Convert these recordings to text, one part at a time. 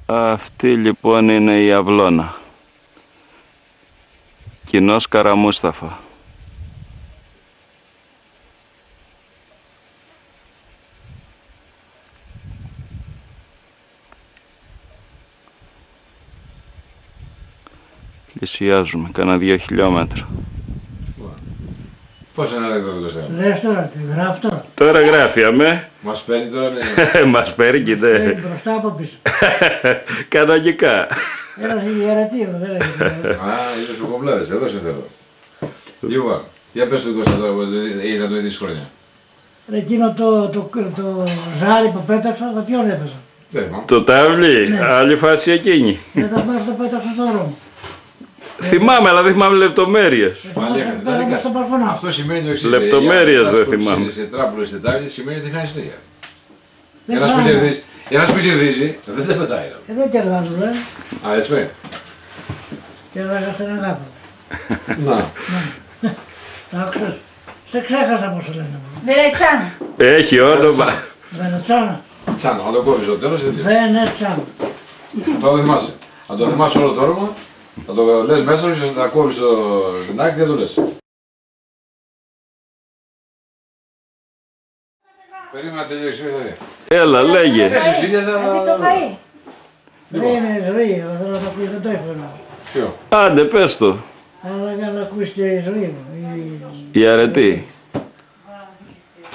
Αυτή λοιπόν είναι η αυλώνα. Κοινός Καραμούσταφα. Πλησιάζουμε, κάνα 2 χιλιόμετρα. Πώς είναι ανεκδότος τώρα. Λες τώρα, τι γράφει τώρα. Τώρα γράφει, αμέ. Μας παίρνει τώρα, ναι. Μας παίρνει, ναι. Μπροστά από πίσω. Κανονικά. Ένας ιερατείο, δεν λέγεται. Α, είσαι στους κομπλάδες, εδώ σε θέλω. Λοιπόν, για πες του Κώστα τώρα που έχεις να το είδεις χρόνια. Ρε εκείνο το ζάρι που πέταξα, θα ποιον έπαιζα. Δεν θυμάμαι. Το τάβλι, άλλη φάση εκείνη. Δεν θα πάρει το πέταξα στο δρόμο. Θυμάμαι, αλλά δεν θυμάμαι λεπτομέρειες. Πέταξα στο παρκονά. Αυτό σημαίνει το εξής. Λεπτομέρειες δεν θυμάμαι. Σε τράπουλες, σε τάβλες σημαίνει ότι χάνεις λίγα. Δεν Ένας που κερδίζει, δεν πετάει. Δεν κερδάζω, ρε. Α, έτσι με. Κερδάζα στην αγάπη. Να. Άκουσες. Σε ξέχασα πώς το λένε. Βενετσάνα. Έχει όνομα. Βενετσάνα. Τσάνο, αν το κόβεις στο τέλος, δεν δίνει. Βενετσάνα. Θα το θυμάσαι. Αν το θυμάσαι όλο το όνομα, θα το λες μέσα σου, θα κόβεις την άκρη, δεν το λες. Περίμενα να τελειώσει, ήρθα δει. Έλα, λέγε. Εσύ φίλια θα... Το φαΐ. Δεν είναι ζωή, αλλά θέλω να το ακούει, δεν το έχω. Ποιο. Άντε, πες το. Αλλά για να ακούσει και η ζωή μου. Η αρετή.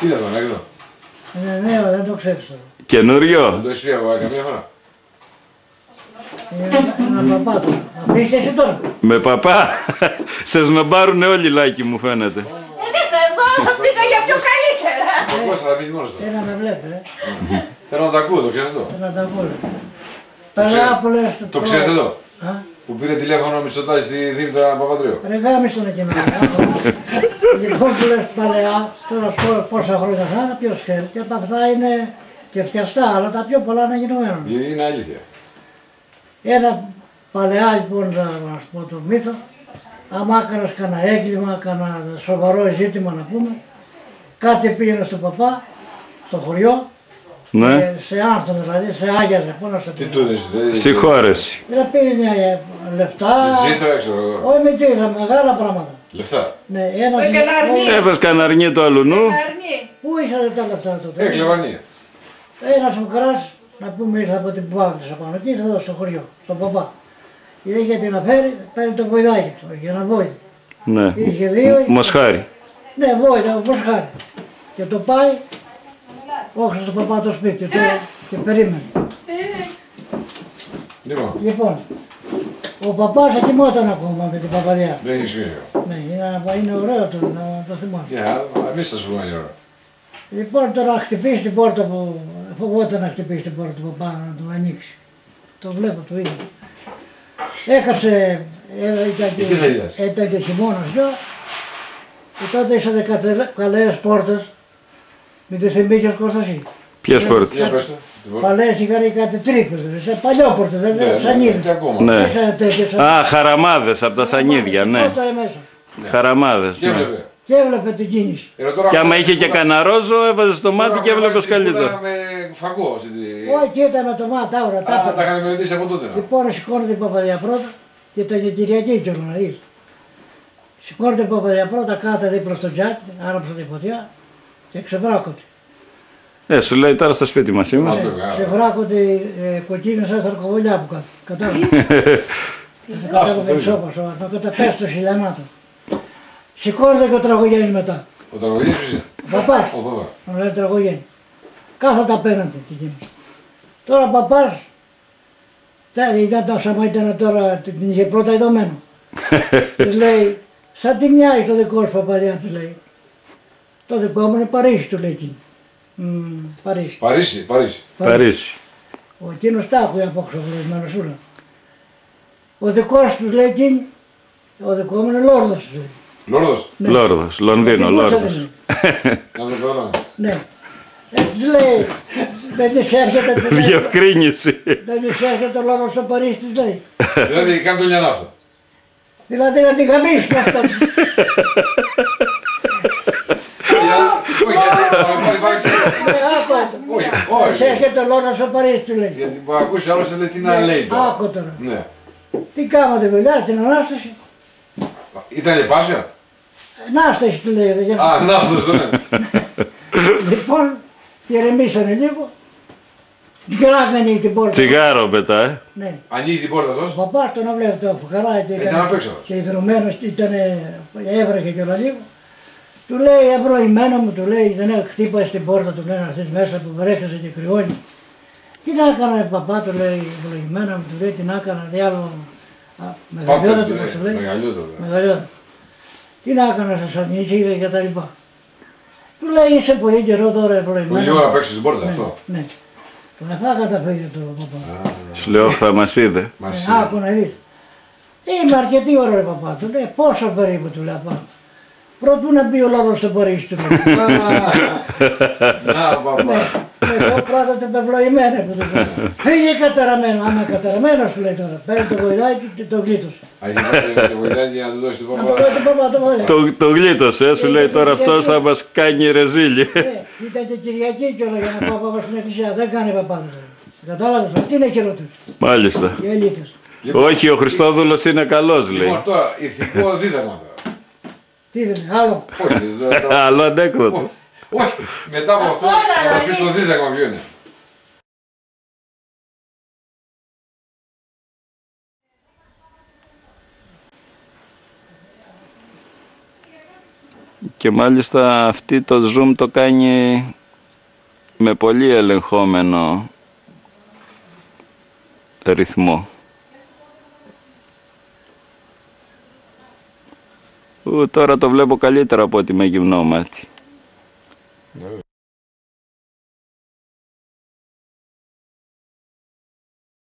Τι ήταν το ανέκδοτο. Είναι νέο, δεν το ξέψω. Δεν Καινούριο. το έχεις πει από καμία φορά. Είναι ένα παπάτο. Θα πεις εσύ τώρα. Με παπά. Σε σνομπάρουνε όλοι, Λάκη, μου φαίνεται. Δεν θέλω, πήγα για πιο καλύτερα. Ο Κώστα θα πει μόνος του. Ένα με βλέπει, Θέλω να τα ακούω, το ξέρεις εδώ. Θέλω να τα πω. Παλαιάπολες. Το ξέρεις εδώ. Α, Που πήρε τηλέφωνο ο Μητσοτάκης στη Δήμητρα Παπαδρέου. ρε γάμιστον εκείνο. Λοιπόν που λες παλαιά, τώρα πόσα χρόνια θα είναι, ποιος ξέρει. Και από αυτά είναι και φτιαστά, αλλά τα πιο πολλά είναι γινωμένα. Είναι αλήθεια. Ένα παλαιά λοιπόν, θα μας πω το μύθο, άμα έκανες κανένα έγκλημα, κανένα σοβαρό ζήτημα να πούμε, κάτι πήγαινε στον παπά, στο χωριό, Ναι. σε άνθρωπο δηλαδή, σε άγιαζε, πώς να σου Τι πει. του έδωσε, Συγχώρεση. Δεν πήγαινε λεφτά, Ζήτρα, ξέρω εγώ. όχι με τίποτα, μεγάλα πράγματα. Λεφτά. Ναι, ένας, Έκανε αρνή. Έπες κανένα αρνί του αλουνού. Αρνή. πού είσατε τα λεφτά τότε. Κλεβανία. Ένας μικράς, να πούμε ήρθε από την Πουάβδησα πάνω και ήρθε εδώ στο χωριό, στον παπά. Είχε να φέρει, παίρνει το βοηδάκι του, για να βόηδη. Ναι. Είχε δύο. Μοσχάρι. Ναι, βόηδα, όπως χάρη. Και το πάει, όχλησε τον παπά το σπίτι και περίμενε. Λοιπόν, ο παπάς κοιμόταν ακόμα με την παπαδιά. Δεν έχει σημασία. Ναι, είναι ωραίο να το θυμάμαι. Εμείς θα σου πούμε μια ώρα. Λοιπόν, τώρα να χτυπήσει την πόρτα που φοβόταν να χτυπήσει την πόρτα του παπά να του ανοίξει. Το βλέπω, το είδα. Έκασε, ήταν και χειμώνας δυο, και τότε είσατε καλές πόρτες με τις θυμίκες Κωνστασί. Ποιες πόρτες. Για πες το. Παλές είχαν κάτι τρύπες, σε παλιόπορτες, δεν είναι σανίδι. Και ακόμα. Ναι. Είσατε Α, χαραμάδες από τα σανίδια, ναι. Πόρτα μέσα. Χαραμάδες. Και Ναι. έβλεπε. Και έβλεπε την κίνηση. Και άμα είχε και κανένα ρόζο, έβαζε στο μάτι και έβλεπες καλύτερα. Με φαγό. Όχι, και ήταν με το μάτι, τα ώρα, Τα τα είχαν μελετήσει από τότε. Λοιπόν, σηκώνεται την παπαδιά πρώτα και ήταν και Κυριακή κιόλα να δεις. Σηκώνεται την παπαδιά πρώτα, κάτω δίπλα στο τζάκι, άραψε τη φωτιά και ξεβράκωται. Σου λέει τώρα στο σπίτι μας είμαστε. Ξεβράκωται κοκκίνη σαν θαρκοβολιά που κάτω. Κατάλαβε. Κατάλαβε εξώπα, το καταπέσει το χιλιανάτο. Σηκώνεται και ο τραγωγέννης μετά. Ο τραγωδίας ποιος είναι. Ο παπάς, Ο παπάς. τον λέει τραγωγέννη. Κάθεται απέναντι εκείνος. Τώρα ο παπάς, ήταν το Σαμά ήταν τώρα, την είχε πρώτα ειδωμένο. Της λέει, σαν τι μοιάζει το δικό σου παπαδιά, της λέει. Το δικό μου είναι Παρίσι, του λέει εκείνη. Παρίσι. Παρίσι. Ο εκείνος τα άκουε απόξω βλεσμένος ούλα. Ο δικός τους λέει εκείνη, ο δικό μου είναι Λόρδος, τους λέει. Λόρδος. Ναι. Λόρδος, Λονδίνο, Την κούτσα Λόρδος. δεν Να το καταλάβω. Ναι. Της λέει, δεν της έρχεται, της λέει, Διευκρίνηση. δεν της έρχεται ο Λόρδος στο Παρίσι, της λέει. Δηλαδή κάνει το λιανά αυτό. Δηλαδή να την γαμίσει αυτό. Όχι, γιατί παρεξηγεί. Όχι, όχι. Σε έρχεται ο Λόρας ο Παρίσι του λέει. Γιατί μπορεί να ακούσει άλλος λέει τι να λέει τώρα. Άκου τώρα. Ναι. Τι κάνατε δουλειά στην Ανάσταση. Ήταν για Πάσχα. Ανάσταση του λέει. Α, να σας ναι. Λοιπόν, ηρεμήσανε λίγο. Γκράγανε την πόρτα. Τσιγάρο μετά, Ναι. Ανοίγει την πόρτα Ο αυτός. παπάς τον έβλεπε το φουκαρά και Ήταν απ' έξω. και ιδρυμένος, έβρεχε και όλα λίγο. Του λέει ευλογημένο μου, του λέει, δεν χτύπασε την πόρτα, του λέει να έρθεις μέσα που βρέχεσαι και κρυώνει. Τι να έκανα παπά, του λέει ευλογημένο μου, του λέει τι να έκανα, διάλογο. Μεγαλειότατο πώς του λέει. Μεγαλειότατο. Τι να έκανα σας αρνήσει και τα λοιπά. Του λέει είσαι πολύ καιρό τώρα ευλογημένο. Πολύ ώρα παίξεις την πόρτα αυτό. Ναι. Του λέει καταφύγει το παπά. Σου λέω θα μας είδε. Άκου να δεις. Είμαι αρκετή ώρα ρε παπά, του λέει πόσο περίπου του λέει πάνω. Προτού να μπει ο λόγος στο Παρίσι του λέει. Να παπά. Εγώ πρώτα του πευλογημένα που του λέει. Φύγε καταραμένο, άμα καταραμένος του λέει τώρα. Παίρνει το βοηδάκι και το γλίτωσε. Α, είχε πάρει το βοηθάκι για να του δώσει τον Να το παπά. λέει τον παπά το βοηθάκι. Το γλίτωσε, σου λέει τώρα αυτός θα μας κάνει ρεζίλι. Ήταν και Κυριακή κιόλα για να πάω παπά στην εκκλησία. Δεν κάνει παπάδες. Κατάλαβες, τι είναι χειρότερο. Μάλιστα. Οι ελίτες. Όχι, ο Χριστόδουλος είναι καλός λέει. Λοιπόν, τώρα, ηθικό δίδαγμα τώρα. Τι είναι, άλλο. Όχι, Άλλο ανέκδοτο. όχι, μετά από αυτό, Αυτό θα μας πεις το δίδαγμα ποιο είναι. Και μάλιστα αυτή το zoom το κάνει με πολύ ελεγχόμενο ρυθμό. Τώρα το βλέπω καλύτερα από ό,τι με γυμνό μάτι.